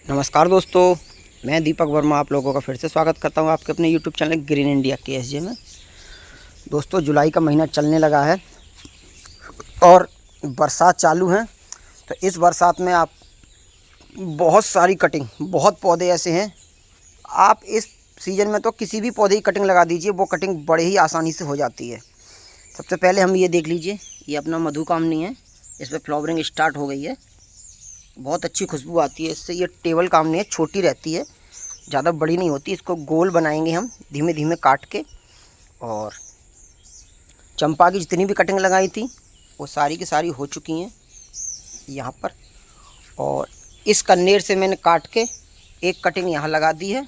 नमस्कार दोस्तों, मैं दीपक वर्मा आप लोगों का फिर से स्वागत करता हूं आपके अपने YouTube channel green India KSJ में। दोस्तों, जुलाई का महीना चलने लगा है और बरसात चालू है। तो इस बरसात में आप बहुत सारी कटिंग, बहुत पौधे ऐसे हैं, आप इस सीज़न में तो किसी भी पौधे की कटिंग लगा दीजिए, वो कटिंग बड़े ही आसानी से हो जाती है। सबसे पहले हम ये देख लीजिए, ये अपना मधुकामनी है, इस पर फ्लावरिंग स्टार्ट हो गई है, बहुत अच्छी खुशबू आती है इससे। ये टेबल कामनी है, छोटी रहती है, ज़्यादा बड़ी नहीं होती। इसको गोल बनाएंगे हम धीमे धीमे काट के। और चंपा की जितनी भी कटिंग लगाई थी वो सारी की सारी हो चुकी हैं यहाँ पर। और इस कन्नेर से मैंने काट के एक कटिंग यहाँ लगा दी है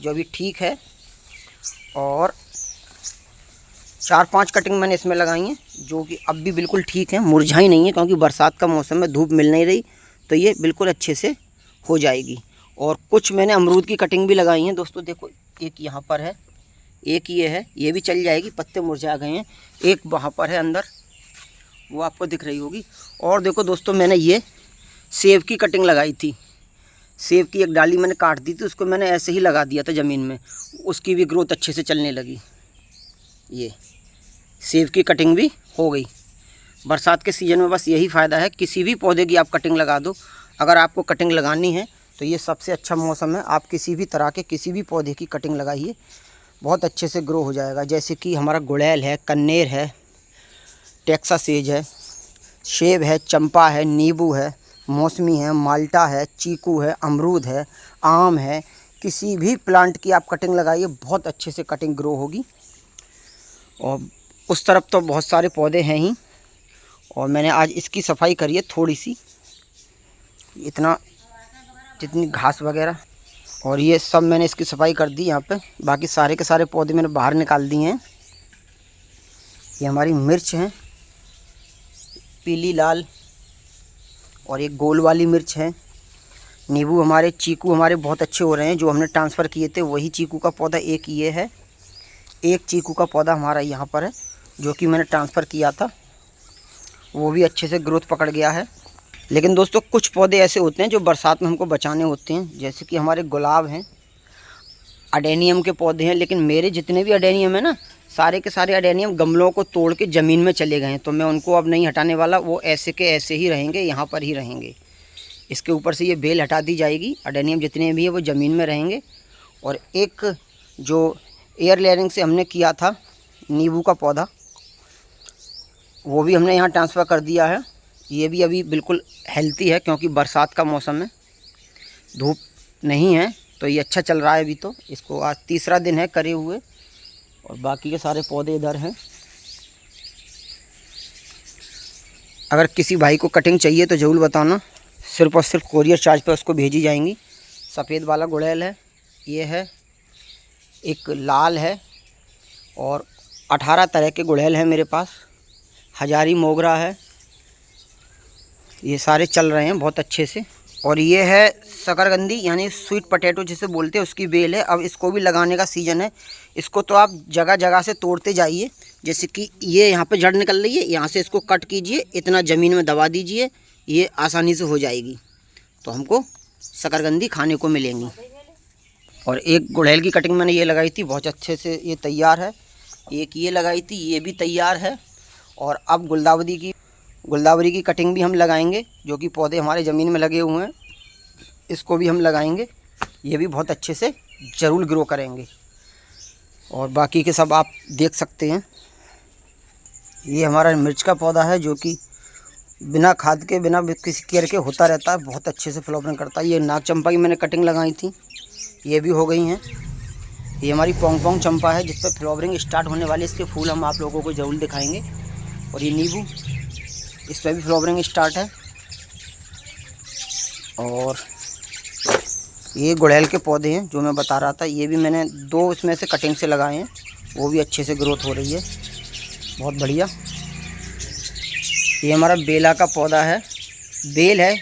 जो अभी ठीक है, और 4-5 कटिंग मैंने इसमें लगाई हैं जो कि अब भी बिल्कुल ठीक है, मुरझाई नहीं है, क्योंकि बरसात का मौसम में धूप मिल नहीं रही, तो ये बिल्कुल अच्छे से हो जाएगी। और कुछ मैंने अमरूद की कटिंग भी लगाई हैं दोस्तों। देखो, एक यहाँ पर है, एक ये है, ये भी चल जाएगी, पत्ते मुरझा गए हैं। एक वहाँ पर है अंदर, वो आपको दिख रही होगी। और देखो दोस्तों, मैंने ये सेब की कटिंग लगाई थी, सेब की एक डाली मैंने काट दी थी, उसको मैंने ऐसे ही लगा दिया था ज़मीन में, उसकी भी ग्रोथ अच्छे से चलने लगी। ये सेब की कटिंग भी हो गई। बरसात के सीज़न में बस यही फ़ायदा है, किसी भी पौधे की आप कटिंग लगा दो। अगर आपको कटिंग लगानी है तो ये सबसे अच्छा मौसम है, आप किसी भी तरह के किसी भी पौधे की कटिंग लगाइए, बहुत अच्छे से ग्रो हो जाएगा। जैसे कि हमारा गुड़ैल है, कन्नेर है, टेक्सास सेज है, सेब है, चंपा है, नींबू है, मौसमी है, माल्टा है, चीकू है, अमरूद है, आम है, किसी भी प्लांट की आप कटिंग लगाइए, बहुत अच्छे से कटिंग ग्रो होगी। और उस तरफ तो बहुत सारे पौधे हैं ही, और मैंने आज इसकी सफाई करी है थोड़ी सी, इतना जितनी घास वगैरह, और ये सब मैंने इसकी सफाई कर दी यहाँ पे। बाकी सारे के सारे पौधे मैंने बाहर निकाल दिए हैं। ये हमारी मिर्च है, पीली लाल, और एक गोल वाली मिर्च है। नींबू हमारे, चीकू हमारे बहुत अच्छे हो रहे हैं, जो हमने ट्रांसफ़र किए थे वही चीकू का पौधा एक ये है। एक चीकू का पौधा हमारा यहाँ पर है जो कि मैंने ट्रांसफ़र किया था, वो भी अच्छे से ग्रोथ पकड़ गया है। लेकिन दोस्तों, कुछ पौधे ऐसे होते हैं जो बरसात में हमको बचाने होते हैं, जैसे कि हमारे गुलाब हैं, अडेनियम के पौधे हैं। लेकिन मेरे जितने भी अडेनियम है ना, सारे के सारे अडेनियम गमलों को तोड़ के ज़मीन में चले गए हैं, तो मैं उनको अब नहीं हटाने वाला, वो ऐसे के ऐसे ही रहेंगे, यहाँ पर ही रहेंगे। इसके ऊपर से ये बेल हटा दी जाएगी, अडेनियम जितने भी है वो ज़मीन में रहेंगे। और एक जो एयर लेयरिंग से हमने किया था नींबू का पौधा, वो भी हमने यहाँ ट्रांसफ़र कर दिया है। ये भी अभी बिल्कुल हेल्थी है, क्योंकि बरसात का मौसम है, धूप नहीं है, तो ये अच्छा चल रहा है अभी। तो इसको आज तीसरा दिन है करे हुए, और बाकी के सारे पौधे इधर हैं। अगर किसी भाई को कटिंग चाहिए तो ज़रूर बताना, सिर्फ और सिर्फ कोरियर चार्ज पर उसको भेजी जाएंगी। सफ़ेद वाला गुड़ैल है, ये है, एक लाल है, और 18 तरह के गुड़ैल हैं मेरे पास। हजारी मोगरा है, ये सारे चल रहे हैं बहुत अच्छे से। और ये है शकरकंदी, यानी स्वीट पोटैटो जिसे बोलते हैं, उसकी बेल है। अब इसको भी लगाने का सीज़न है। इसको तो आप जगह जगह से तोड़ते जाइए, जैसे कि ये यहाँ पे जड़ निकल रही है, यहाँ से इसको कट कीजिए, इतना ज़मीन में दबा दीजिए, ये आसानी से हो जाएगी, तो हमको शकरकंदी खाने को मिलेंगी। और एक गुड़हल की कटिंग मैंने ये लगाई थी, बहुत अच्छे से ये तैयार है। एक ये लगाई थी, ये भी तैयार है। और अब गुलदावरी की कटिंग भी हम लगाएंगे, जो कि पौधे हमारे ज़मीन में लगे हुए हैं, इसको भी हम लगाएंगे, ये भी बहुत अच्छे से ज़रूर ग्रो करेंगे। और बाकी के सब आप देख सकते हैं। ये हमारा मिर्च का पौधा है, जो कि बिना खाद के, बिना किसी केयर के होता रहता है, बहुत अच्छे से फ्लावरिंग करता है। ये नाग चंपा की मैंने कटिंग लगाई थी, ये भी हो गई हैं। ये हमारी पोंग पोंग चंपा है, जिस पर फ्लावरिंग स्टार्ट होने वाली, इसके फूल हम आप लोगों को ज़रूर दिखाएंगे। और ये नींबू, इस पर भी फ्लावरिंग स्टार्ट है। और ये गुड़हल के पौधे हैं जो मैं बता रहा था, ये भी मैंने 2 इसमें से कटिंग से लगाए हैं, वो भी अच्छे से ग्रोथ हो रही है, बहुत बढ़िया। ये हमारा बेला का पौधा है, बेल है,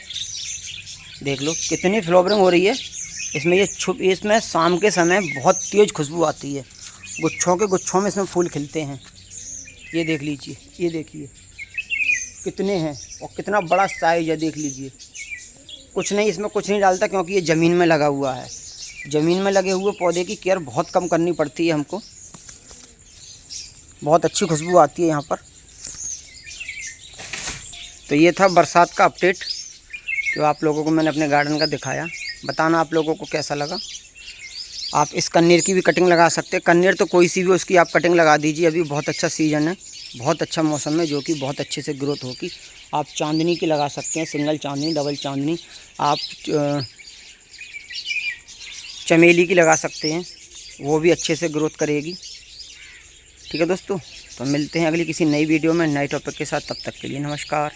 देख लो कितनी फ्लावरिंग हो रही है इसमें। इसमें शाम के समय बहुत तेज़ खुशबू आती है, गुच्छों के गुच्छों में इसमें फूल खिलते हैं। ये देख लीजिए, ये देखिए कितने हैं, और कितना बड़ा साइज है, देख लीजिए। कुछ नहीं, इसमें कुछ नहीं डालता क्योंकि ये ज़मीन में लगा हुआ है। ज़मीन में लगे हुए पौधे की केयर बहुत कम करनी पड़ती है हमको। बहुत अच्छी खुशबू आती है यहाँ पर। तो ये था बरसात का अपडेट जो आप लोगों को मैंने अपने गार्डन का दिखाया। बताना आप लोगों को कैसा लगा। आप इस कन्नेर की भी कटिंग लगा सकते हैं। कन्नेर तो कोई सी भी उसकी आप कटिंग लगा दीजिए। अभी बहुत अच्छा सीज़न है, बहुत अच्छा मौसम है, जो कि बहुत अच्छे से ग्रोथ होगी। आप चांदनी की लगा सकते हैं, सिंगल चांदनी, डबल चांदनी। आप चमेली की लगा सकते हैं, वो भी अच्छे से ग्रोथ करेगी। ठीक है दोस्तों, तो मिलते हैं अगली किसी नई वीडियो में नए टॉपिक के साथ। तब तक के लिए नमस्कार।